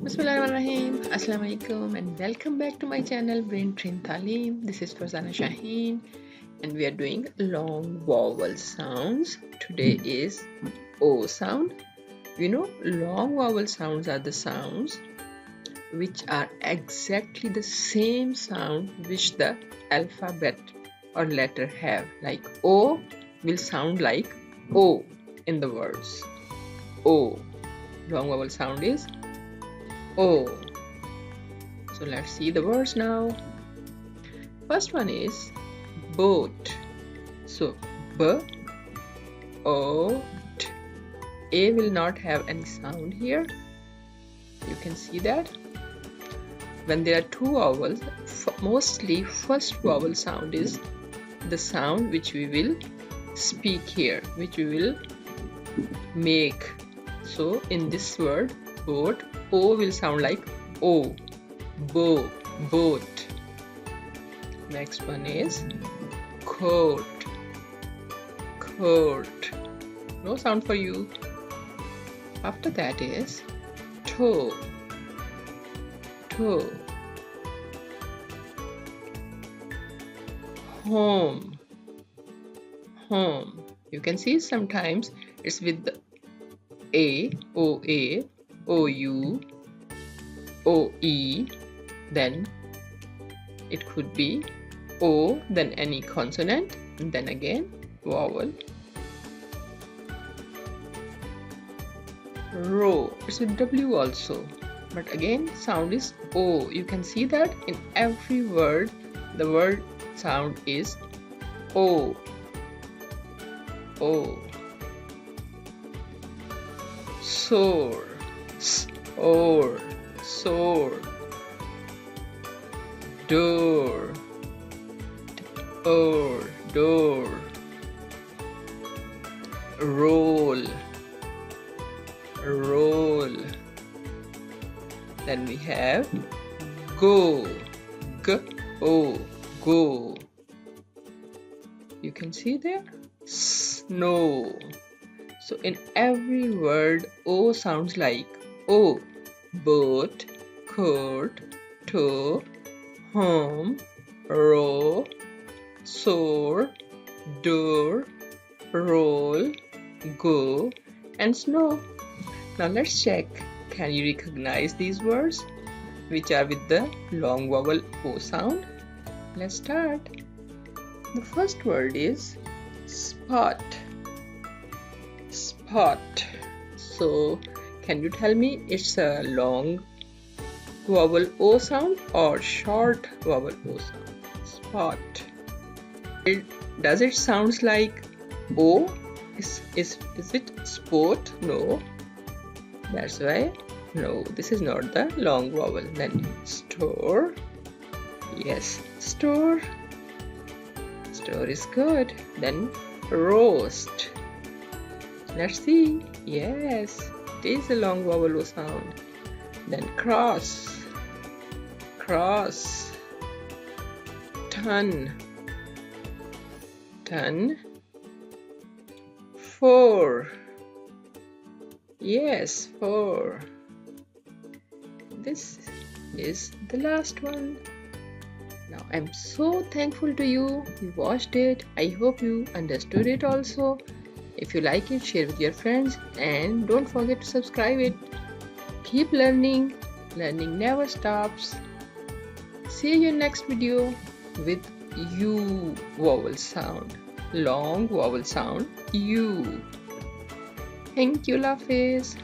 Bismillahirrahmanirrahim. Assalamu alaikum and welcome back to my channel Brain Train Taa'leem. This is Farzana Shaheen and we are doing long vowel sounds. Today is O sound. You know, long vowel sounds are the sounds which are exactly the same sound which the alphabet or letter have. Like O will sound like O in the words. O. Long vowel sound is O. So let's see the words now. First one is boat. So B, O, T. A will not have any sound here. You can see that. When there are two vowels, mostly first vowel sound is the sound which we will speak here, which we will make. So in this word, boat, O will sound like O. Bo, boat. Next one is coat. Coat. No sound for you. After that is toe. Toe. Home. Home. You can see sometimes it's with the A, O-A, O-U, O-E, then it could be O, then any consonant, and then again vowel. Row, it's with W also, but again sound is O. You can see that in every word, the word sound is O. O. Soar, or, soar. Door, or, door. Roll, roll. Then we have go, G-O, go. You can see there, snow. So in every word, O sounds like O. Boat, coat, toe, home, row, soar, door, roll, go, and snow. Now let's check. Can you recognize these words which are with the long vowel O sound? Let's start. The first word is spot. Spot. So can you tell me it's a long vowel O sound or short vowel O sound? Spot. Does it sounds like O? Is it sport? No. That's why no, this is not the long vowel. Then store. Yes, store. Store is good. Then roast. Let's see. Yes, it is a long vowel O sound. Then cross. Cross. Ton. Ton. Four. Yes, four. This is the last one. Now I'm so thankful to you. You watched it. I hope you understood it also. If you like it, share with your friends and don't forget to subscribe it. Keep learning. Learning never stops. See you in next video with U vowel sound. Long vowel sound U. Thank you, Lafez.